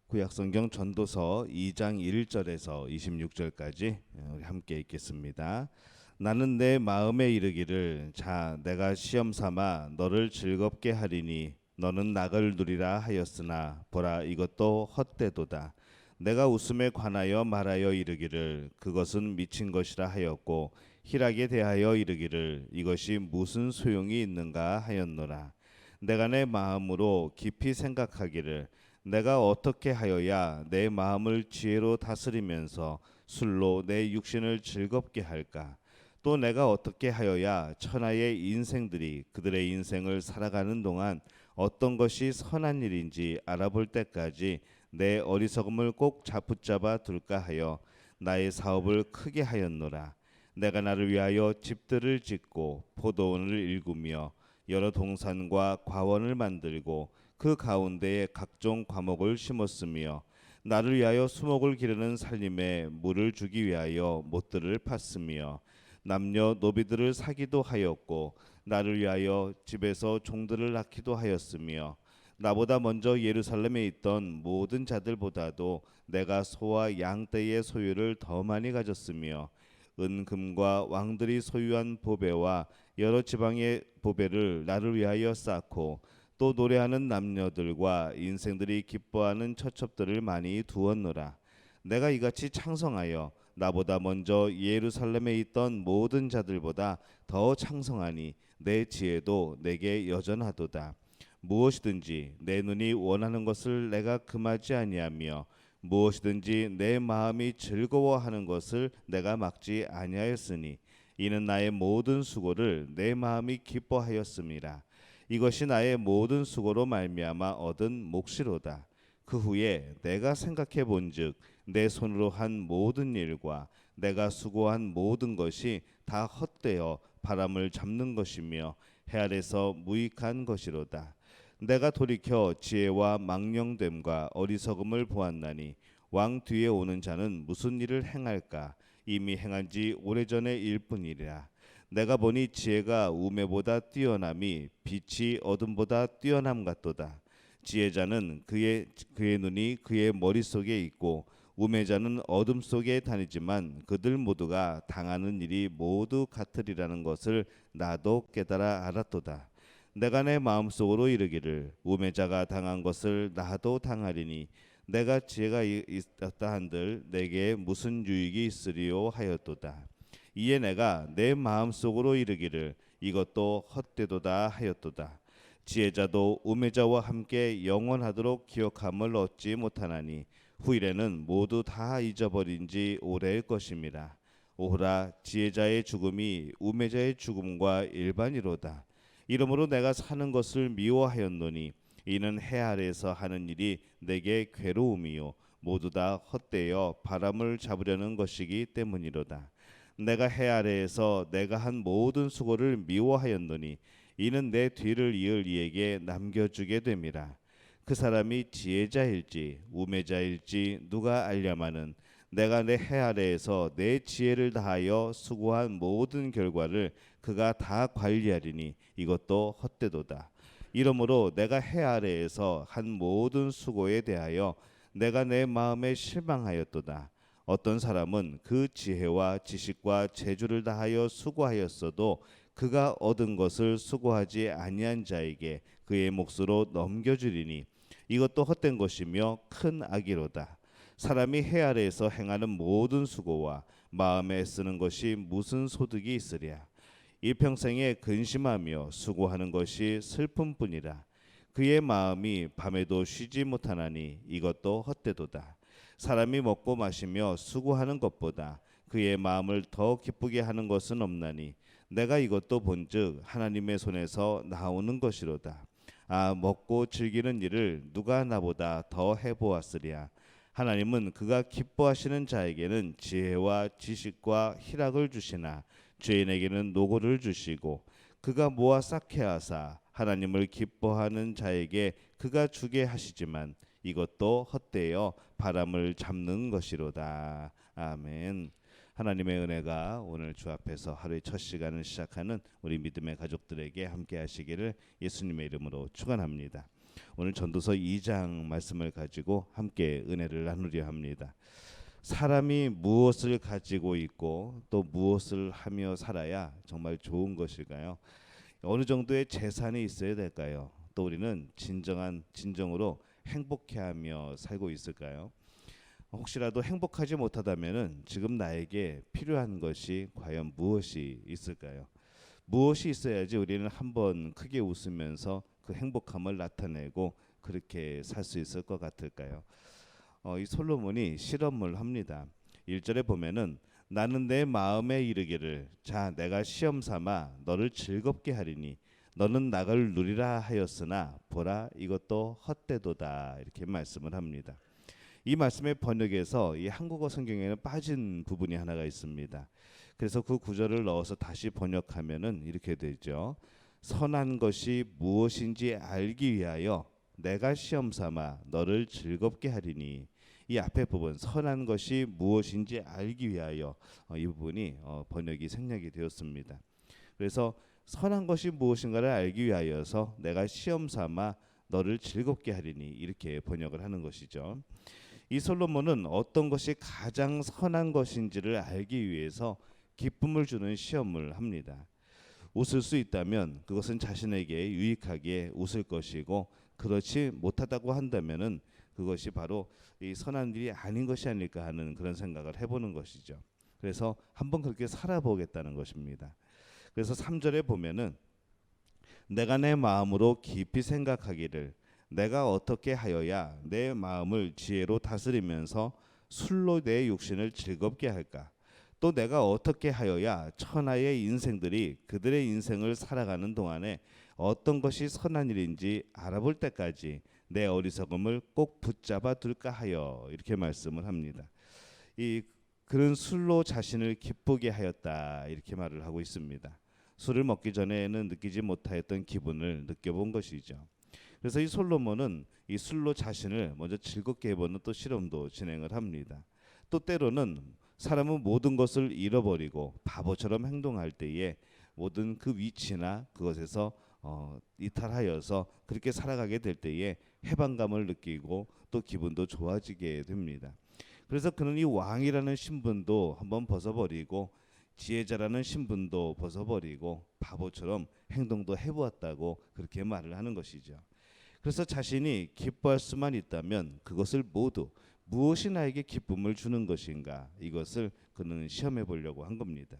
구약성경 전도서 2장 1절에서 26절까지 우리 함께 읽겠습니다. 나는 내 마음에 이르기를 자 내가 시험 삼아 너를 즐겁게 하리니 너는 낙을 누리라 하였으나 보라 이것도 헛되도다. 내가 웃음에 관하여 말하여 이르기를 그것은 미친 것이라 하였고 희락에 대하여 이르기를 이것이 무슨 소용이 있는가 하였노라. 내가 내 마음으로 깊이 생각하기를 내가 어떻게 하여야 내 마음을 지혜로 다스리면서 술로 내 육신을 즐겁게 할까? 또 내가 어떻게 하여야 천하의 인생들이 그들의 인생을 살아가는 동안 어떤 것이 선한 일인지 알아볼 때까지 내 어리석음을 꼭 붙잡아 둘까 하여 나의 사업을 크게 하였노라. 내가 나를 위하여 집들을 짓고 포도원을 일구며 여러 동산과 과원을 만들고 그 가운데에 각종 과목을 심었으며 나를 위하여 수목을 기르는 살림에 물을 주기 위하여 못들을 팠으며 남녀 노비들을 사기도 하였고 나를 위하여 집에서 종들을 낳기도 하였으며 나보다 먼저 예루살렘에 있던 모든 자들보다도 내가 소와 양떼의 소유를 더 많이 가졌으며 은금과 왕들이 소유한 보배와 여러 지방의 보배를 나를 위하여 쌓고 또 노래하는 남녀들과 인생들이 기뻐하는 처첩들을 많이 두었노라. 내가 이같이 창성하여 나보다 먼저 예루살렘에 있던 모든 자들보다 더 창성하니 내 지혜도 내게 여전하도다. 무엇이든지 내 눈이 원하는 것을 내가 금하지 아니하며 무엇이든지 내 마음이 즐거워하는 것을 내가 막지 아니하였으니 이는 나의 모든 수고를 내 마음이 기뻐하였음이라. 이것이 나의 모든 수고로 말미암아 얻은 몫이로다. 그 후에 내가 생각해 본즉 내 손으로 한 모든 일과 내가 수고한 모든 것이 다 헛되어 바람을 잡는 것이며 해 아래서 무익한 것이로다. 내가 돌이켜 지혜와 망령됨과 어리석음을 보았나니 왕 뒤에 오는 자는 무슨 일을 행할까? 이미 행한 지 오래전의 일뿐이라. 내가 보니 지혜가 우매보다 뛰어남이 빛이 어둠보다 뛰어남 같도다. 지혜자는 그의 눈이 그의 머릿속에 있고 우매자는 어둠 속에 다니지만 그들 모두가 당하는 일이 모두 같으리라는 것을 나도 깨달아 알았도다. 내가 내 마음속으로 이르기를 우매자가 당한 것을 나도 당하리니 내가 지혜가 있었다 한들 내게 무슨 유익이 있으리요 하였도다. 이에 내가 내 마음속으로 이르기를 이것도 헛되도다 하였도다. 지혜자도 우매자와 함께 영원하도록 기억함을 얻지 못하나니 후일에는 모두 다 잊어버린 지 오래일 것임이라. 오호라 지혜자의 죽음이 우매자의 죽음과 일반이로다. 이러므로 내가 사는 것을 미워하였노니 이는 해 아래에서 하는 일이 내게 괴로움이요 모두 다 헛되어 바람을 잡으려는 것이기 때문이로다. 내가 해 아래에서 내가 한 모든 수고를 미워하였노니 이는 내 뒤를 이을 이에게 남겨주게 됨이라. 그 사람이 지혜자일지 우매자일지 누가 알랴마는 내가 내 해 아래에서 내 지혜를 다하여 수고한 모든 결과를 그가 다 관리하리니 이것도 헛되도다. 이러므로 내가 해 아래에서 한 모든 수고에 대하여 내가 내 마음에 실망하였도다. 어떤 사람은 그 지혜와 지식과 재주를 다하여 수고하였어도 그가 얻은 것을 수고하지 아니한 자에게 그의 몫으로 넘겨주리니 이것도 헛된 것이며 큰 악이로다. 사람이 해 아래에서 행하는 모든 수고와 마음에 쓰는 것이 무슨 소득이 있으랴. 일평생에 근심하며 수고하는 것이 슬픔뿐이라. 그의 마음이 밤에도 쉬지 못하나니 이것도 헛되도다. 사람이 먹고 마시며 수고하는 것보다 그의 마음을 더 기쁘게 하는 것은 없나니 내가 이것도 본즉 하나님의 손에서 나오는 것이로다. 아 먹고 즐기는 일을 누가 나보다 더 해보았으랴. 하나님은 그가 기뻐하시는 자에게는 지혜와 지식과 희락을 주시나 죄인에게는 노고를 주시고 그가 모아 쌓게 하사 하나님을 기뻐하는 자에게 그가 주게 하시지만 이것도 헛되어 바람을 잡는 것이로다. 아멘. 하나님의 은혜가 오늘 주 앞에서 하루의 첫 시간을 시작하는 우리 믿음의 가족들에게 함께 하시기를 예수님의 이름으로 축원합니다. 오늘 전도서 2장 말씀을 가지고 함께 은혜를 나누려 합니다. 사람이 무엇을 가지고 있고 또 무엇을 하며 살아야 정말 좋은 것일까요? 어느 정도의 재산이 있어야 될까요? 또 우리는 진정으로 행복해하며 살고 있을까요? 혹시라도 행복하지 못하다면은 지금 나에게 필요한 것이 과연 무엇이 있을까요? 무엇이 있어야지 우리는 한번 크게 웃으면서 그 행복함을 나타내고 그렇게 살 수 있을 것 같을까요? 이 솔로몬이 실험을 합니다. 1절에 보면은 나는 내 마음에 이르기를 자 내가 시험 삼아 너를 즐겁게 하리니 너는 낙을 누리라 하였으나 보라 이것도 헛되도다 이렇게 말씀을 합니다. 이 말씀의 번역에서 이 한국어 성경에는 빠진 부분이 하나가 있습니다. 그래서 그 구절을 넣어서 다시 번역하면은 이렇게 되죠. 선한 것이 무엇인지 알기 위하여 내가 시험 삼아 너를 즐겁게 하리니 이 앞에 부분 선한 것이 무엇인지 알기 위하여 이 부분이 번역이 생략이 되었습니다. 그래서 선한 것이 무엇인가를 알기 위하여서 내가 시험 삼아 너를 즐겁게 하리니 이렇게 번역을 하는 것이죠. 이 솔로몬은 어떤 것이 가장 선한 것인지를 알기 위해서 기쁨을 주는 시험을 합니다. 웃을 수 있다면 그것은 자신에게 유익하게 웃을 것이고 그렇지 못하다고 한다면은 그것이 바로 이 선한 일이 아닌 것이 아닐까 하는 그런 생각을 해보는 것이죠. 그래서 한번 그렇게 살아보겠다는 것입니다. 그래서 3절에 보면은 내가 내 마음으로 깊이 생각하기를 내가 어떻게 하여야 내 마음을 지혜로 다스리면서 술로 내 육신을 즐겁게 할까? 또 내가 어떻게 하여야 천하의 인생들이 그들의 인생을 살아가는 동안에 어떤 것이 선한 일인지 알아볼 때까지 내 어리석음을 꼭 붙잡아 둘까 하여 이렇게 말씀을 합니다. 이 그런 술로 자신을 기쁘게 하였다 이렇게 말을 하고 있습니다. 술을 먹기 전에는 느끼지 못하였던 기분을 느껴본 것이죠. 그래서 이 솔로몬은 이 술로 자신을 먼저 즐겁게 해보는 또 실험도 진행을 합니다. 또 때로는 사람은 모든 것을 잃어버리고 바보처럼 행동할 때에 모든 그 위치나 그것에서 이탈하여서 그렇게 살아가게 될 때에 해방감을 느끼고 또 기분도 좋아지게 됩니다. 그래서 그는 이 왕이라는 신분도 한번 벗어버리고 지혜자라는 신분도 벗어버리고 바보처럼 행동도 해보았다고 그렇게 말을 하는 것이죠. 그래서 자신이 기뻐할 수만 있다면 그것을 모두 무엇이 나에게 기쁨을 주는 것인가 이것을 그는 시험해 보려고 한 겁니다.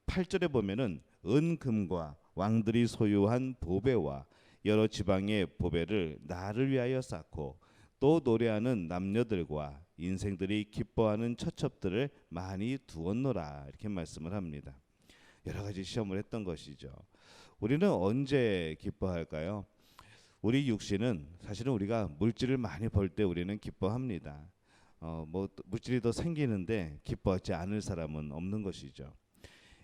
8절에 보면은 은금과 왕들이 소유한 보배와 여러 지방의 보배를 나를 위하여 쌓고 또 노래하는 남녀들과 인생들이 기뻐하는 처첩들을 많이 두었노라 이렇게 말씀을 합니다. 여러 가지 시험을 했던 것이죠. 우리는 언제 기뻐할까요? 우리 육신은 사실은 우리가 물질을 많이 벌 때 우리는 기뻐합니다. 뭐 물질이 더 생기는데 기뻐하지 않을 사람은 없는 것이죠.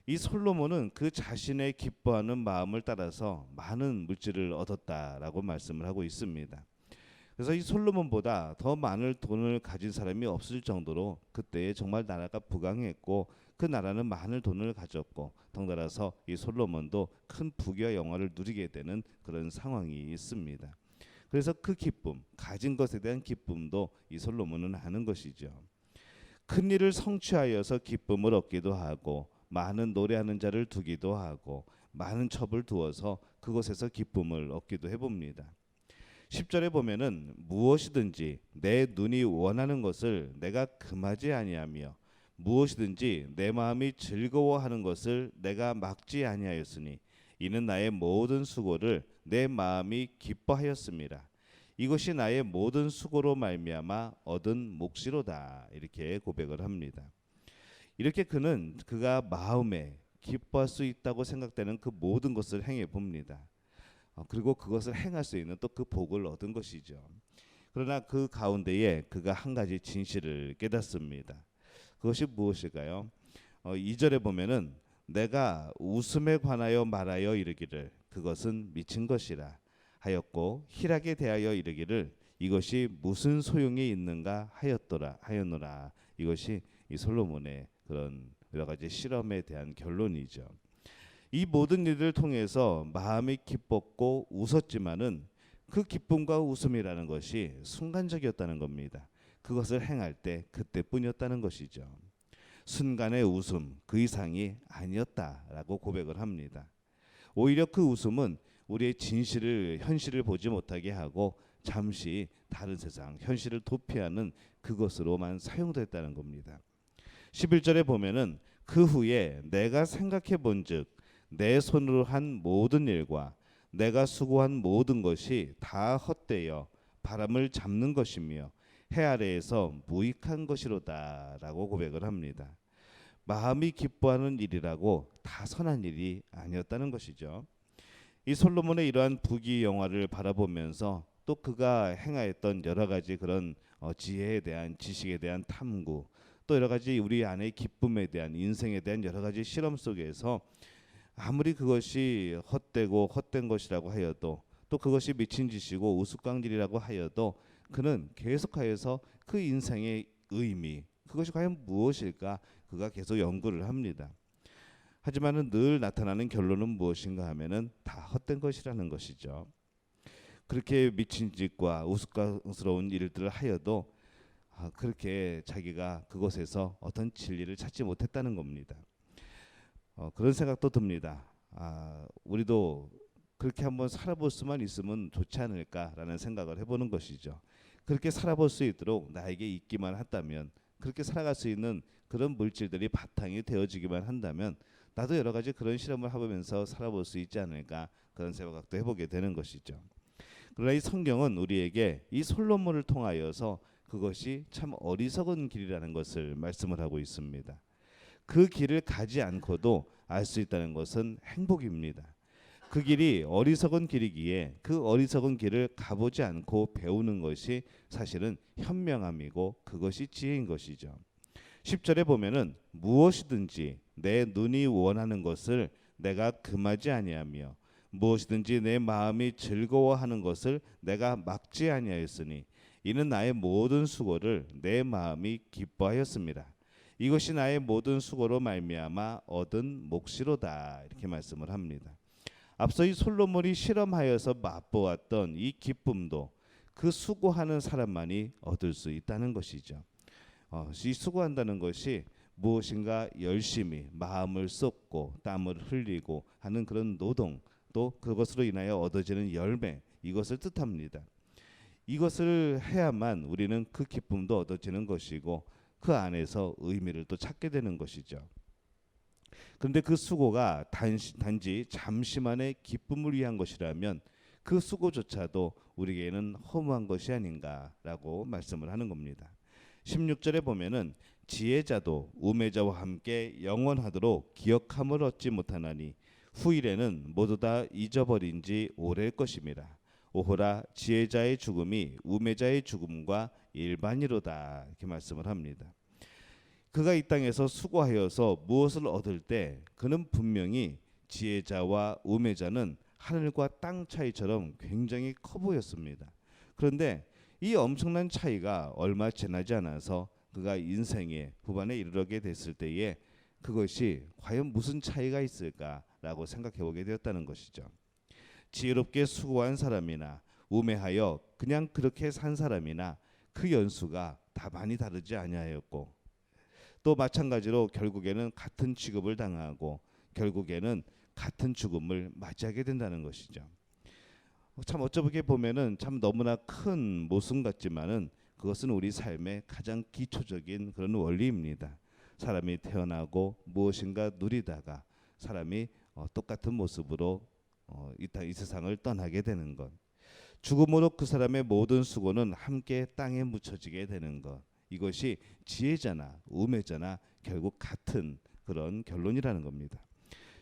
이 솔로몬은 그 자신의 기뻐하는 마음을 따라서 많은 물질을 얻었다라고 말씀을 하고 있습니다. 그래서 이 솔로몬보다 더 많은 돈을 가진 사람이 없을 정도로 그때에 정말 나라가 부강했고 그 나라는 많은 돈을 가졌고 덩달아서 이 솔로몬도 큰 부귀와 영화를 누리게 되는 그런 상황이 있습니다. 그래서 그 기쁨, 가진 것에 대한 기쁨도 이 솔로몬은 아는 것이죠. 큰 일을 성취하여서 기쁨을 얻기도 하고 많은 노래하는 자를 두기도 하고 많은 첩을 두어서 그곳에서 기쁨을 얻기도 해봅니다. 10절에 보면은 무엇이든지 내 눈이 원하는 것을 내가 금하지 아니하며 무엇이든지 내 마음이 즐거워하는 것을 내가 막지 아니하였으니 이는 나의 모든 수고를 내 마음이 기뻐하였습니다. 이것이 나의 모든 수고로 말미암아 얻은 몫이로다 이렇게 고백을 합니다. 이렇게 그는 그가 마음에 기뻐할 수 있다고 생각되는 그 모든 것을 행해 봅니다. 그리고 그것을 행할 수 있는 또 그 복을 얻은 것이죠. 그러나 그 가운데에 그가 한 가지 진실을 깨닫습니다. 그것이 무엇일까요? 2절에 보면은 내가 웃음에 관하여 말하여 이르기를 그것은 미친 것이라 하였고 희락에 대하여 이르기를 이것이 무슨 소용이 있는가 하였노라. 이것이 이 솔로몬의 그런 여러 가지 실험에 대한 결론이죠. 이 모든 일을 통해서 마음이 기뻤고 웃었지만은 그 기쁨과 웃음이라는 것이 순간적이었다는 겁니다. 그것을 행할 때 그때뿐이었다는 것이죠. 순간의 웃음 그 이상이 아니었다라고 고백을 합니다. 오히려 그 웃음은 우리의 진실을 현실을 보지 못하게 하고 잠시 다른 세상 현실을 도피하는 그것으로만 사용됐다는 겁니다. 11절에 보면은 그 후에 내가 생각해 본즉 내 손으로 한 모든 일과 내가 수고한 모든 것이 다 헛되어 바람을 잡는 것이며 해 아래에서 무익한 것이로다라고 고백을 합니다. 마음이 기뻐하는 일이라고 다 선한 일이 아니었다는 것이죠. 이 솔로몬의 이러한 부귀영화를 바라보면서 또 그가 행하였던 여러 가지 그런 지혜에 대한 지식에 대한 탐구 또 여러 가지 우리 안의 기쁨에 대한 인생에 대한 여러 가지 실험 속에서 아무리 그것이 헛되고 헛된 것이라고 하여도 또 그것이 미친 짓이고 우스꽝질이라고 하여도 그는 계속하여서 그 인생의 의미 그것이 과연 무엇일까 그가 계속 연구를 합니다. 하지만은 늘 나타나는 결론은 무엇인가 하면은 다 헛된 것이라는 것이죠. 그렇게 미친 짓과 우스꽝스러운 일들을 하여도 그렇게 자기가 그곳에서 어떤 진리를 찾지 못했다는 겁니다. 그런 생각도 듭니다. 우리도 그렇게 한번 살아볼 수만 있으면 좋지 않을까라는 생각을 해보는 것이죠. 그렇게 살아볼 수 있도록 나에게 있기만 한다면 그렇게 살아갈 수 있는 그런 물질들이 바탕이 되어지기만 한다면 나도 여러 가지 그런 실험을 해보면서 살아볼 수 있지 않을까 그런 생각도 해보게 되는 것이죠. 그러나 이 성경은 우리에게 이 솔로몬을 통하여서 그것이 참 어리석은 길이라는 것을 말씀을 하고 있습니다. 그 길을 가지 않고도 알 수 있다는 것은 행복입니다. 그 길이 어리석은 길이기에 그 어리석은 길을 가보지 않고 배우는 것이 사실은 현명함이고 그것이 지혜인 것이죠. 10절에 보면은 무엇이든지 내 눈이 원하는 것을 내가 금하지 아니하며 무엇이든지 내 마음이 즐거워하는 것을 내가 막지 아니하였으니 이는 나의 모든 수고를 내 마음이 기뻐하였습니다. 이것이 나의 모든 수고로 말미암아 얻은 몫이로다 이렇게 말씀을 합니다. 앞서 이 솔로몬이 실험하여서 맛보았던 이 기쁨도 그 수고하는 사람만이 얻을 수 있다는 것이죠. 이 수고한다는 것이 무엇인가 열심히 마음을 쏟고 땀을 흘리고 하는 그런 노동 또 그것으로 인하여 얻어지는 열매 이것을 뜻합니다. 이것을 해야만 우리는 그 기쁨도 얻어지는 것이고 그 안에서 의미를 또 찾게 되는 것이죠. 그런데 그 수고가 단지 잠시만의 기쁨을 위한 것이라면 그 수고조차도 우리에게는 허무한 것이 아닌가라고 말씀을 하는 겁니다. 16절에 보면은 지혜자도 우매자와 함께 영원하도록 기억함을 얻지 못하나니 후일에는 모두 다 잊어버린 지 오래일 것임이라. 오호라 지혜자의 죽음이 우매자의 죽음과 일반이로다 이렇게 말씀을 합니다. 그가 이 땅에서 수고하여서 무엇을 얻을 때 그는 분명히 지혜자와 우매자는 하늘과 땅 차이처럼 굉장히 커 보였습니다. 그런데 이 엄청난 차이가 얼마 지나지 않아서 그가 인생의 후반에 이르게 됐을 때에 그것이 과연 무슨 차이가 있을까라고 생각해 보게 되었다는 것이죠. 지혜롭게 수고한 사람이나 우매하여 그냥 그렇게 산 사람이나 그 연수가 다 많이 다르지 아니하였고 또 마찬가지로 결국에는 같은 취급을 당하고 결국에는 같은 죽음을 맞이하게 된다는 것이죠. 참 어쩌게 보면은 참 너무나 큰 모순 같지만은 그것은 우리 삶의 가장 기초적인 그런 원리입니다. 사람이 태어나고 무엇인가 누리다가 사람이 똑같은 모습으로 이 세상을 떠나게 되는 것. 죽음으로 그 사람의 모든 수고는 함께 땅에 묻혀지게 되는 것. 이것이 지혜자나 우매자나 결국 같은 그런 결론이라는 겁니다.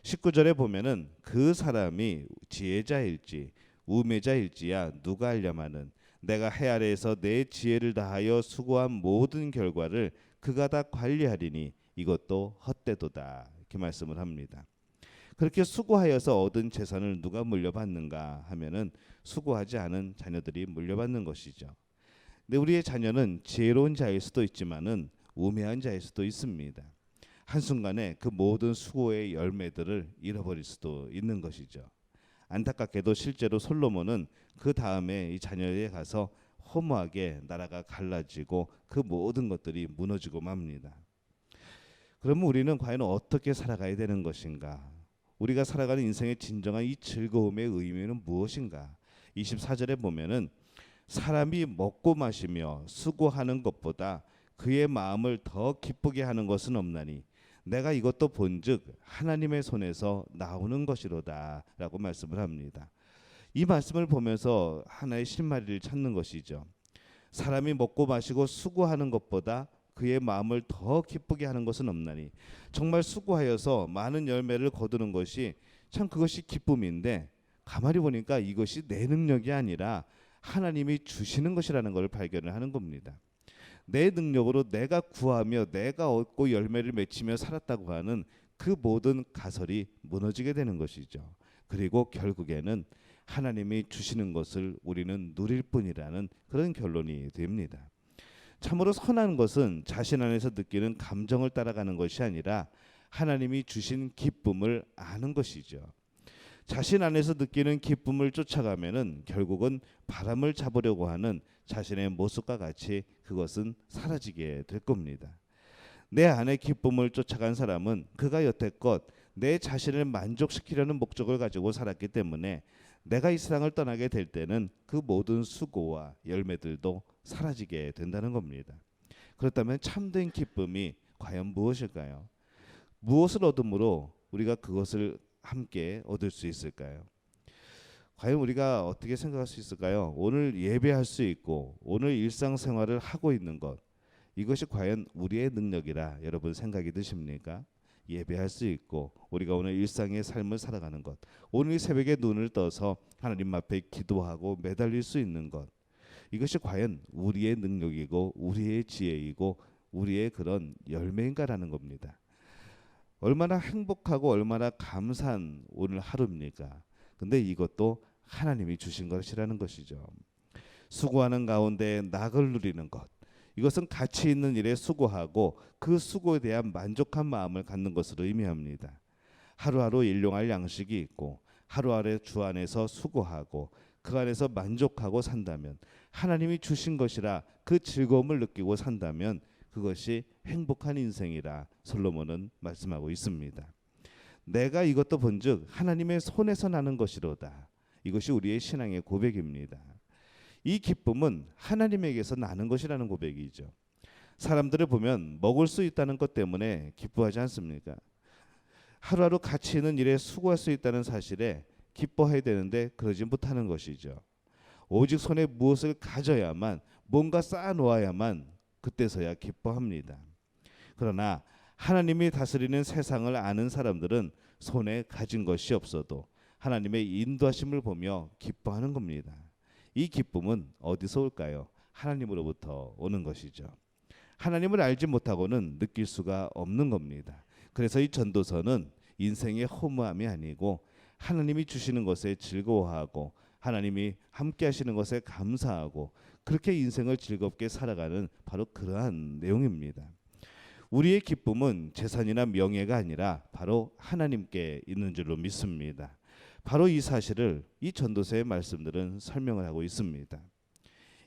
19절에 보면은 그 사람이 지혜자일지 우매자일지야 누가 알려마는 내가 해 아래에서 내 지혜를 다하여 수고한 모든 결과를 그가 다 관리하리니 이것도 헛되도다 이렇게 말씀을 합니다. 그렇게 수고하여서 얻은 재산을 누가 물려받는가 하면은 수고하지 않은 자녀들이 물려받는 것이죠. 근데 우리의 자녀는 지혜로운 자일 수도 있지만은 우매한 자일 수도 있습니다. 한순간에 그 모든 수고의 열매들을 잃어버릴 수도 있는 것이죠. 안타깝게도 실제로 솔로몬은 그 다음에 이 자녀에 가서 허무하게 나라가 갈라지고 그 모든 것들이 무너지고 맙니다. 그러면 우리는 과연 어떻게 살아가야 되는 것인가? 우리가 살아가는 인생의 진정한 이 즐거움의 의미는 무엇인가? 24절에 보면은 사람이 먹고 마시며 수고하는 것보다 그의 마음을 더 기쁘게 하는 것은 없나니 내가 이것도 본즉 하나님의 손에서 나오는 것이로다 라고 말씀을 합니다. 이 말씀을 보면서 하나의 실마리를 찾는 것이죠. 사람이 먹고 마시고 수고하는 것보다 그의 마음을 더 기쁘게 하는 것은 없나니, 정말 수고하여서 많은 열매를 거두는 것이 참 그것이 기쁨인데 가만히 보니까 이것이 내 능력이 아니라 하나님이 주시는 것이라는 것을 발견을 하는 겁니다. 내 능력으로 내가 구하며 내가 얻고 열매를 맺히며 살았다고 하는 그 모든 가설이 무너지게 되는 것이죠. 그리고 결국에는 하나님이 주시는 것을 우리는 누릴 뿐이라는 그런 결론이 됩니다. 참으로 선한 것은 자신 안에서 느끼는 감정을 따라가는 것이 아니라 하나님이 주신 기쁨을 아는 것이죠. 자신 안에서 느끼는 기쁨을 쫓아가면은 결국은 바람을 잡으려고 하는 자신의 모습과 같이 그것은 사라지게 될 겁니다. 내 안에 기쁨을 쫓아간 사람은 그가 여태껏 내 자신을 만족시키려는 목적을 가지고 살았기 때문에 내가 이 세상을 떠나게 될 때는 그 모든 수고와 열매들도 사라지게 된다는 겁니다. 그렇다면 참된 기쁨이 과연 무엇일까요? 무엇을 얻음으로 우리가 그것을 함께 얻을 수 있을까요? 과연 우리가 어떻게 생각할 수 있을까요? 오늘 예배할 수 있고 오늘 일상생활을 하고 있는 것, 이것이 과연 우리의 능력이라 여러분 생각이 드십니까? 예배할 수 있고 우리가 오늘 일상의 삶을 살아가는 것, 오늘 이 새벽에 눈을 떠서 하나님 앞에 기도하고 매달릴 수 있는 것, 이것이 과연 우리의 능력이고 우리의 지혜이고 우리의 그런 열매인가라는 겁니다. 얼마나 행복하고 얼마나 감사한 오늘 하루입니까? 근데 이것도 하나님이 주신 것이라는 것이죠. 수고하는 가운데 낙을 누리는 것, 이것은 가치 있는 일에 수고하고 그 수고에 대한 만족한 마음을 갖는 것으로 의미합니다. 하루하루 일용할 양식이 있고 하루하루 주 안에서 수고하고 그 안에서 만족하고 산다면, 하나님이 주신 것이라 그 즐거움을 느끼고 산다면 그것이 행복한 인생이라 솔로몬은 말씀하고 있습니다. 내가 이것도 본즉 하나님의 손에서 나는 것이로다. 이것이 우리의 신앙의 고백입니다. 이 기쁨은 하나님에게서 나는 것이라는 고백이죠. 사람들을 보면 먹을 수 있다는 것 때문에 기뻐하지 않습니까? 하루하루 가치 있는 일에 수고할 수 있다는 사실에 기뻐해야 되는데 그러지 못하는 것이죠. 오직 손에 무엇을 가져야만, 뭔가 쌓아놓아야만 그때서야 기뻐합니다. 그러나 하나님이 다스리는 세상을 아는 사람들은 손에 가진 것이 없어도 하나님의 인도하심을 보며 기뻐하는 겁니다. 이 기쁨은 어디서 올까요? 하나님으로부터 오는 것이죠. 하나님을 알지 못하고는 느낄 수가 없는 겁니다. 그래서 이 전도서는 인생의 허무함이 아니고 하나님이 주시는 것에 즐거워하고 하나님이 함께 하시는 것에 감사하고 그렇게 인생을 즐겁게 살아가는 바로 그러한 내용입니다. 우리의 기쁨은 재산이나 명예가 아니라 바로 하나님께 있는 줄로 믿습니다. 바로 이 사실을 이 전도서의 말씀들은 설명을 하고 있습니다.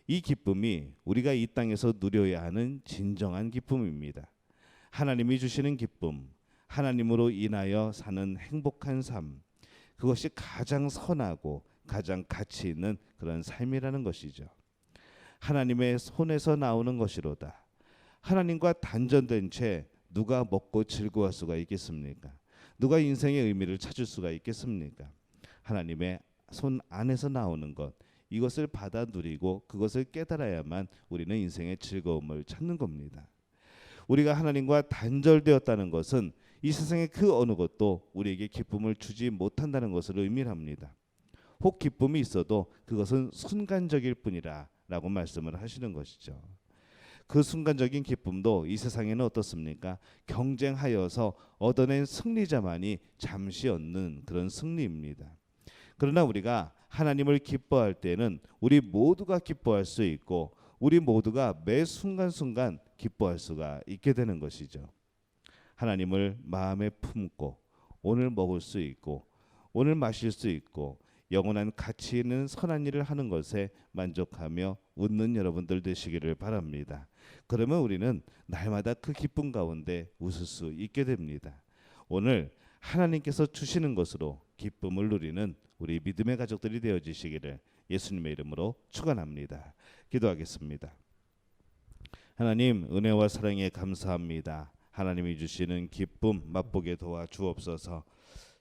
이 기쁨이 우리가 이 땅에서 누려야 하는 진정한 기쁨입니다. 하나님이 주시는 기쁨, 하나님으로 인하여 사는 행복한 삶, 그것이 가장 선하고 가장 가치 있는 그런 삶이라는 것이죠. 하나님의 손에서 나오는 것이로다. 하나님과 단절된 채 누가 먹고 즐거워할 수가 있겠습니까? 누가 인생의 의미를 찾을 수가 있겠습니까? 하나님의 손 안에서 나오는 것, 이것을 받아 누리고 그것을 깨달아야만 우리는 인생의 즐거움을 찾는 겁니다. 우리가 하나님과 단절되었다는 것은 이 세상의 그 어느 것도 우리에게 기쁨을 주지 못한다는 것을 의미합니다. 혹 기쁨이 있어도 그것은 순간적일 뿐이라 라고 말씀을 하시는 것이죠. 그 순간적인 기쁨도 이 세상에는 어떻습니까? 경쟁하여서 얻어낸 승리자만이 잠시 얻는 그런 승리입니다. 그러나 우리가 하나님을 기뻐할 때는 우리 모두가 기뻐할 수 있고 우리 모두가 매 순간순간 기뻐할 수가 있게 되는 것이죠. 하나님을 마음에 품고 오늘 먹을 수 있고 오늘 마실 수 있고 영원한 가치 있는 선한 일을 하는 것에 만족하며 웃는 여러분들 되시기를 바랍니다. 그러면 우리는 날마다 그 기쁨 가운데 웃을 수 있게 됩니다. 오늘 하나님께서 주시는 것으로 기쁨을 누리는 우리 믿음의 가족들이 되어지시기를 예수님의 이름으로 축원합니다. 기도하겠습니다. 하나님, 은혜와 사랑에 감사합니다. 하나님이 주시는 기쁨 맛보게 도와 주옵소서.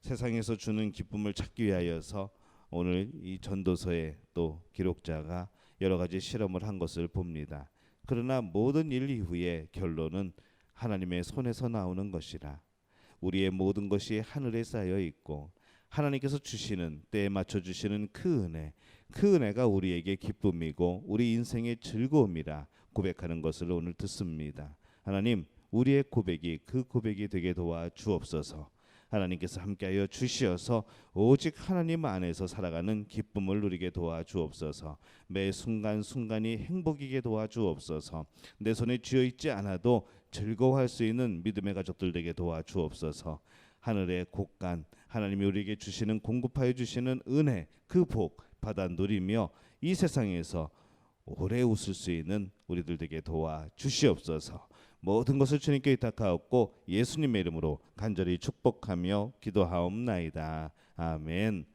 세상에서 주는 기쁨을 찾기 위하여서 오늘 이 전도서에 또 기록자가 여러 가지 실험을 한 것을 봅니다. 그러나 모든 일 이후의 결론은 하나님의 손에서 나오는 것이라. 우리의 모든 것이 하늘에 쌓여 있고 하나님께서 주시는 때에 맞춰 주시는 그 은혜가 우리에게 기쁨이고 우리 인생의 즐거움이라 고백하는 것을 오늘 듣습니다. 하나님, 우리의 고백이 그 고백이 되게 도와 주옵소서. 하나님께서 함께하여 주시어서 오직 하나님 안에서 살아가는 기쁨을 누리게 도와 주옵소서. 매 순간순간이 행복이게 도와 주옵소서. 내 손에 쥐어 있지 않아도 즐거워할 수 있는 믿음의 가족들 되게 도와 주옵소서. 하늘의 곳간 하나님이 우리에게 주시는 공급하여 주시는 은혜 그 복 받아 누리며 이 세상에서 오래 웃을 수 있는 우리들 되게 도와 주시옵소서. 모든 것을 주님께 의탁하옵고 예수님의 이름으로 간절히 축복하며 기도하옵나이다. 아멘.